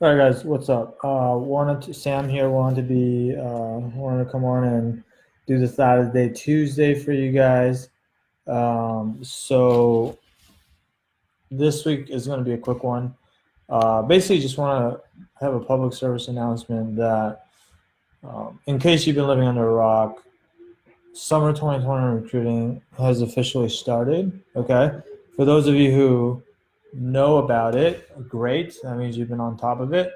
All right, guys, what's up? Sam here wanted to come on and do the Saturday Tuesday for you guys. So this week is going to be a quick one. Basically, just want to have a public service announcement that, in case you've been living under a rock, summer 2020 recruiting has officially started. Okay, for those of you who know about it, great. That means you've been on top of it.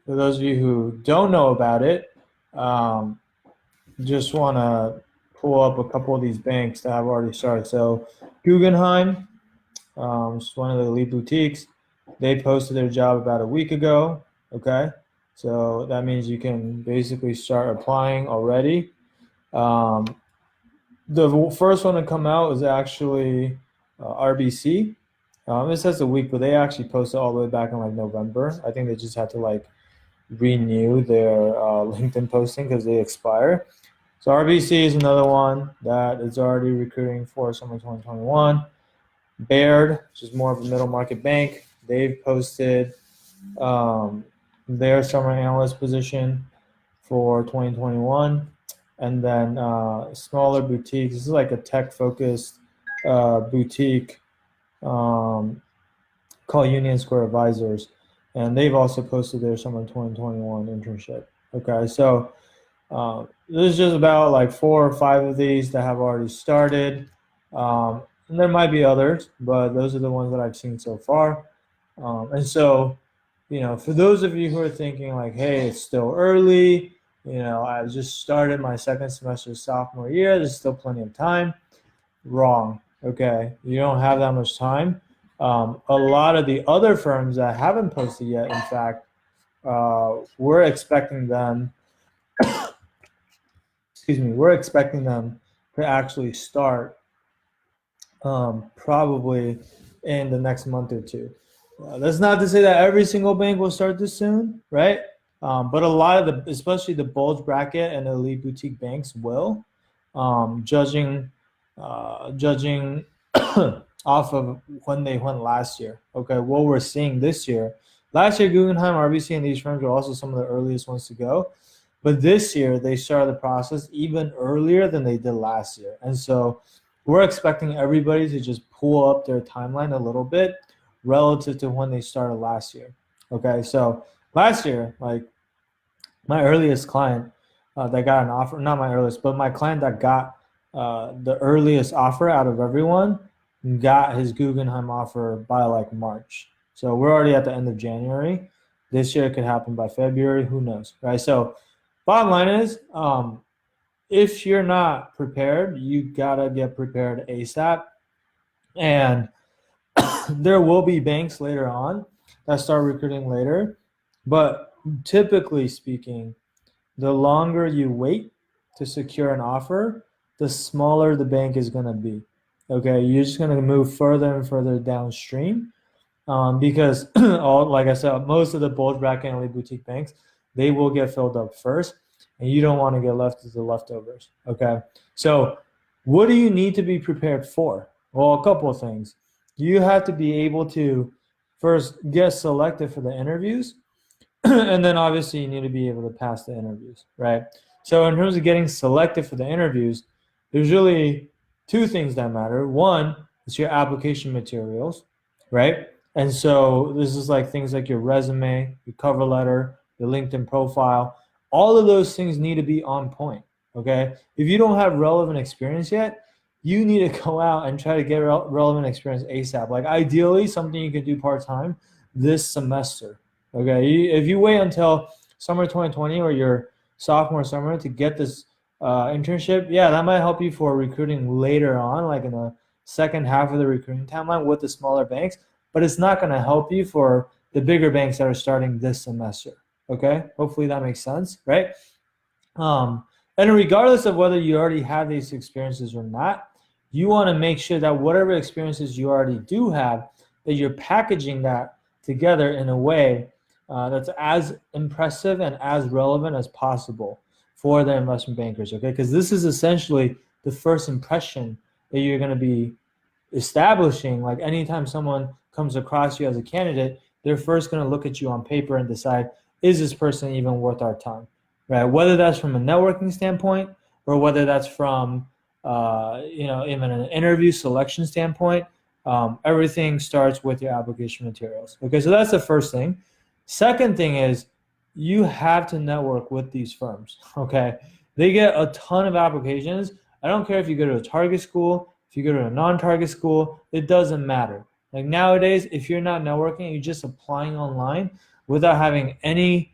For those of you who don't know about it, um, just want to pull up a couple of these banks that have already started. So Guggenheim, it's one of the elite boutiques. They posted their job about a week ago. Okay, so that means you can basically start applying already. Um, the first one to come out is actually RBC. It says a week, but they actually posted all the way back in like November. I think they just had to like renew their LinkedIn posting because they expire. So RBC is another one that is already recruiting for summer 2021. Baird, which is more of a middle market bank, they've posted their summer analyst position for 2021. And then smaller boutiques. This is like a tech-focused boutique called Union Square Advisors, and they've also posted their summer 2021 internship. Okay, so there's just about like 4 or 5 of these that have already started, and there might be others, but those are the ones that I've seen so far. And so, for those of you who are thinking like, hey, it's still early, I just started my second semester sophomore year, there's still plenty of time. Wrong. Okay, you don't have that much time. A lot of the other firms that haven't posted yet, in fact, we're expecting them, we're expecting them to actually start probably in the next month or two. That's not to say that every single bank will start this soon, right? But a lot of especially the bulge bracket and elite boutique banks will, judging off of when they went last year. Okay, what we're seeing this year. Last year, Guggenheim, RBC, and these firms were also some of the earliest ones to go. But this year, they started the process even earlier than they did last year. And so we're expecting everybody to just pull up their timeline a little bit relative to when they started last year. Okay, so last year, like my earliest client that got an offer, not my earliest, but my client that got the earliest offer out of everyone got his Guggenheim offer by like March. So we're already at the end of January. This year it could happen by February, who knows, right? So bottom line is, if you're not prepared, you gotta get prepared ASAP. And there will be banks later on that start recruiting later, but typically speaking, the longer you wait to secure an offer, the smaller the bank is going to be. Okay, you're just going to move further and further downstream because, like I said, most of the bulge bracket and elite boutique banks, they will get filled up first, and you don't want to get left with the leftovers. Okay, so what do you need to be prepared for? Well, a couple of things. You have to be able to first get selected for the interviews, and then obviously you need to be able to pass the interviews, right? So in terms of getting selected for the interviews, there's really 2 things that matter. One is your application materials, right? And so this is like things like your resume, your cover letter, your LinkedIn profile. All of those things need to be on point, okay? If you don't have relevant experience yet, you need to go out and try to get relevant experience ASAP. Like ideally, something you could do part-time this semester, okay? If you wait until summer 2020 or your sophomore summer to get this internship, yeah, that might help you for recruiting later on, like in the second half of the recruiting timeline with the smaller banks, but it's not going to help you for the bigger banks that are starting this semester, okay? Hopefully that makes sense, right? And regardless of whether you already have these experiences or not, you want to make sure that whatever experiences you already do have, that you're packaging that together in a way that's as impressive and as relevant as possible for the investment bankers, okay? Because this is essentially the first impression that you're going to be establishing. Like anytime someone comes across you as a candidate, they're first going to look at you on paper and decide, is this person even worth our time, right? Whether that's from a networking standpoint or whether that's from, even an interview selection standpoint, everything starts with your application materials. Okay, so that's the first thing. Second thing is you have to network with these firms. Okay, they get a ton of applications. I don't care if you go to a target school, if you go to a non-target school, it doesn't matter. Like nowadays, if you're not networking, you're just applying online without having any,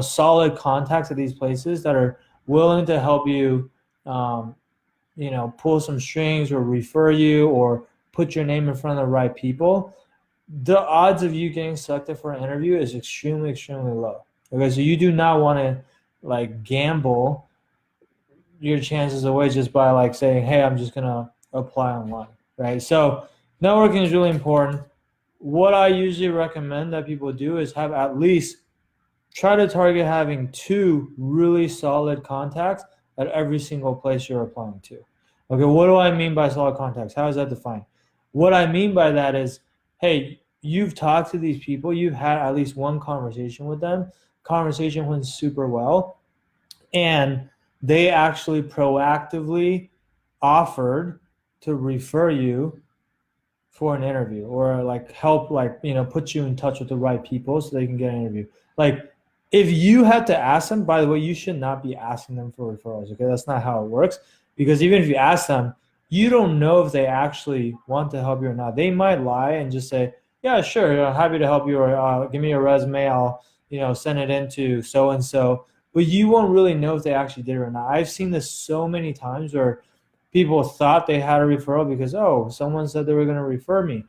solid contacts at these places that are willing to help you, pull some strings or refer you or put your name in front of the right people, the odds of you getting selected for an interview is extremely, extremely low. Okay, so you do not want to like gamble your chances away just by like saying, hey, I'm just gonna apply online, right? So networking is really important. What I usually recommend that people do is have at least try to target having 2 really solid contacts at every single place you're applying to. Okay, what do I mean by solid contacts? How is that defined? What I mean by that is, hey, you've talked to these people, you've had at least one conversation with them, conversation went super well, and they actually proactively offered to refer you for an interview or like help put you in touch with the right people so they can get an interview. Like if you have to ask them, by the way, you should not be asking them for referrals. Okay, that's not how it works, because even if you ask them, you don't know if they actually want to help you or not. They might lie and just say, yeah, sure, I'm happy to help you, or give me a resume, I'll send it in to so and so, but you won't really know if they actually did it or not. I've seen this so many times where people thought they had a referral because, oh, someone said they were going to refer me,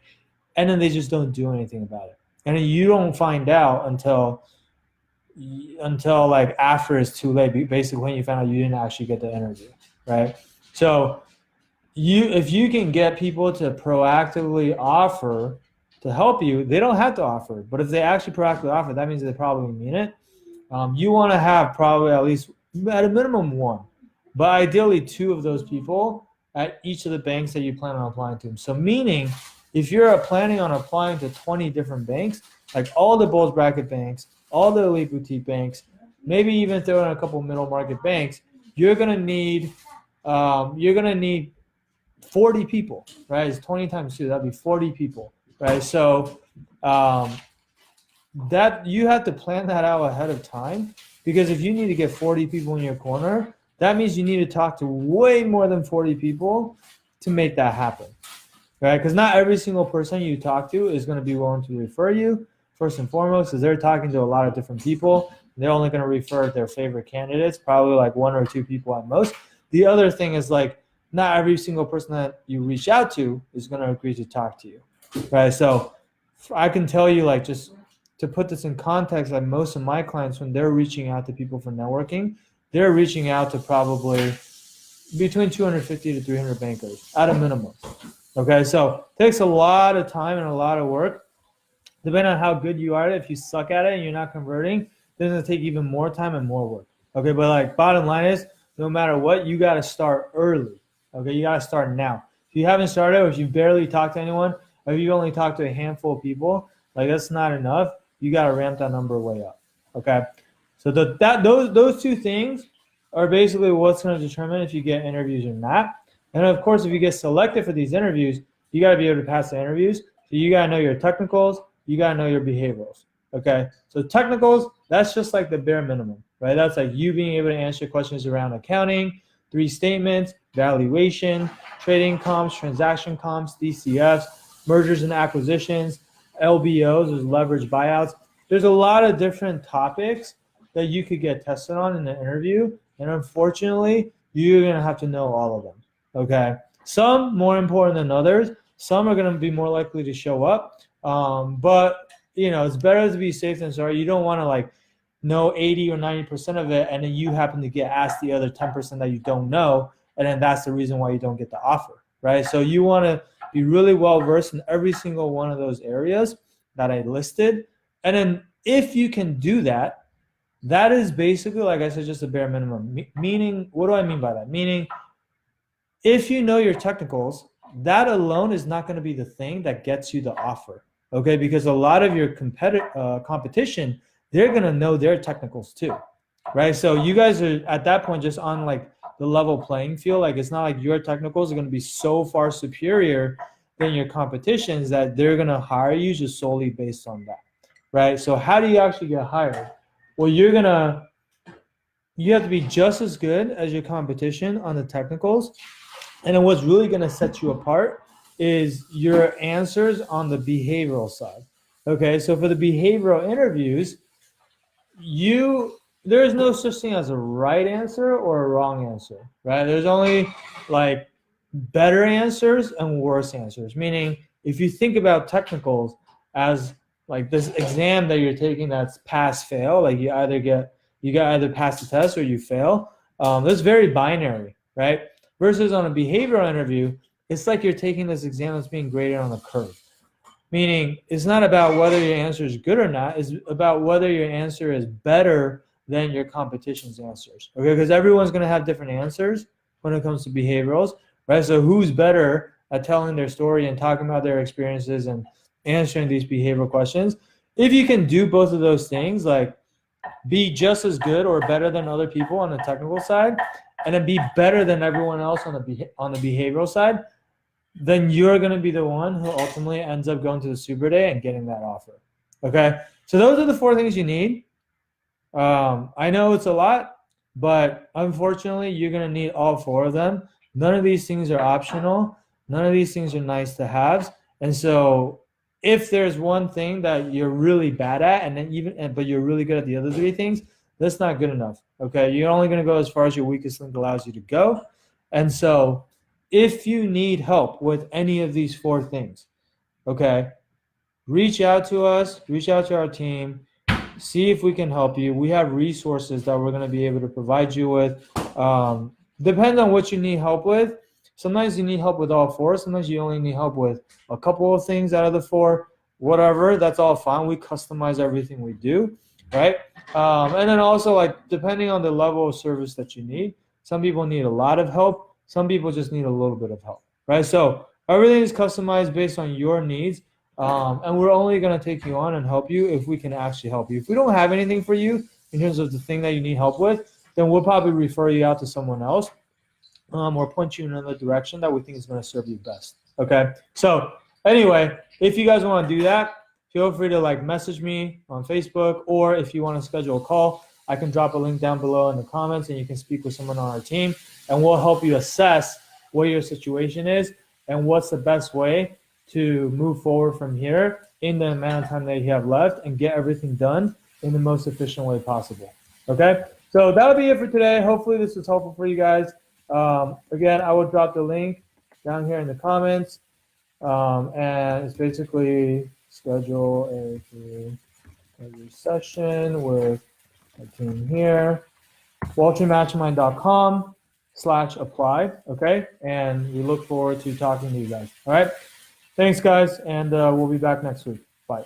and then they just don't do anything about it, and then you don't find out until like after it's too late, basically when you found out you didn't actually get the interview, right? So if you can get people to proactively offer to help you, they don't have to offer, but if they actually proactively offer, that means they probably mean it. You want to have probably at least at a minimum 1, but ideally 2 of those people at each of the banks that you plan on applying to. So meaning if you're planning on applying to 20 different banks, like all the bulge bracket banks, all the elite boutique banks, maybe even throw in a couple middle market banks, you're gonna need 40 people, right? It's 20 times 2, that'd be 40 people, right? So that you have to plan that out ahead of time, because if you need to get 40 people in your corner, that means you need to talk to way more than 40 people to make that happen, right? Because not every single person you talk to is going to be willing to refer you, first and foremost, because they're talking to a lot of different people. They're only going to refer their favorite candidates, probably like 1 or 2 people at most. The other thing is like not every single person that you reach out to is going to agree to talk to you, right? So I can tell you, like, just to put this in context, like most of my clients, when they're reaching out to people for networking, they're reaching out to probably between 250 to 300 bankers at a minimum. Okay, so it takes a lot of time and a lot of work. Depending on how good you are, if you suck at it and you're not converting, then it'll take even more time and more work. Okay, but like bottom line is, no matter what, you got to start early. Okay, you got to start now. If you haven't started, or if you barely talked to anyone, or if you only talked to a handful of people, like that's not enough. You got to ramp that number way up. Okay, so those 2 things are basically what's going to determine if you get interviews or not. And of course, if you get selected for these interviews, you got to be able to pass the interviews. So you got to know your technicals, you got to know your behaviorals. Okay, so technicals, that's just like the bare minimum, right? That's like you being able to answer questions around accounting, 3 statements, valuation, trading comps, transaction comps, DCFs, mergers and acquisitions, LBOs, there's leverage buyouts. There's a lot of different topics that you could get tested on in the interview, and unfortunately, you're going to have to know all of them, okay? Some more important than others. Some are going to be more likely to show up, but it's better to be safe than sorry. You don't want to like know 80 or 90% of it, and then you happen to get asked the other 10% that you don't know, and then that's the reason why you don't get the offer, right? So you want to be really well versed in every single one of those areas that I listed, and then if you can do that, that is basically, like I said, just a bare minimum. Meaning, what do I mean by that? Meaning, if you know your technicals, that alone is not going to be the thing that gets you the offer. okay? Because a lot of your competition, they're gonna know their technicals too, right? So you guys are at that point just on like the level playing field. Like it's not like your technicals are gonna be so far superior than your competitions that they're gonna hire you just solely based on that, right? So how do you actually get hired? Well, you have to be just as good as your competition on the technicals. And then what's really going to set you apart is your answers on the behavioral side. Okay, so for the behavioral interviews, there is no such thing as a right answer or a wrong answer, right? There's only like better answers and worse answers. Meaning, if you think about technicals as like this exam that you're taking that's pass fail, like you either pass the test or you fail. That's very binary, right? Versus on a behavioral interview, it's like you're taking this exam that's being graded on a curve. Meaning, it's not about whether your answer is good or not. It's about whether your answer is better than your competition's answers. Okay, because everyone's going to have different answers when it comes to behaviorals, right? So who's better at telling their story and talking about their experiences and answering these behavioral questions? If you can do both of those things, like be just as good or better than other people on the technical side, and then be better than everyone else on the behavioral side, then you're going to be the one who ultimately ends up going to the Super Day and getting that offer. Okay, so those are the 4 things you need. I know it's a lot, but unfortunately, you're going to need all 4 of them. None of these things are optional. None of these things are nice to have. And so if there's one thing that you're really bad at, but you're really good at the other 3 things, that's not good enough. Okay, you're only going to go as far as your weakest link allows you to go. And so if you need help with any of these 4 things, okay, reach out to us, reach out to our team, see if we can help you. We have resources that we're going to be able to provide you with. Depends on what you need help with. Sometimes you need help with all 4. Sometimes you only need help with a couple of things out of the 4. Whatever, that's all fine. We customize everything we do, right? And then also, like, depending on the level of service that you need, some people need a lot of help. Some people just need a little bit of help, right? So everything is customized based on your needs. And we're only going to take you on and help you if we can actually help you. If we don't have anything for you in terms of the thing that you need help with, then we'll probably refer you out to someone else, or point you in another direction that we think is going to serve you best. Okay. So anyway, if you guys want to do that, feel free to like message me on Facebook, or if you want to schedule a call, I can drop a link down below in the comments and you can speak with someone on our team, and we'll help you assess what your situation is and what's the best way to move forward from here in the amount of time that you have left and get everything done in the most efficient way possible. Okay, so that'll be it for today. Hopefully this was helpful for you guys. Again, I will drop the link down here in the comments, and it's basically schedule a session with my team here, WalterMastermind.com/apply. Okay, and we look forward to talking to you guys. All right. Thanks, guys, and we'll be back next week. Bye.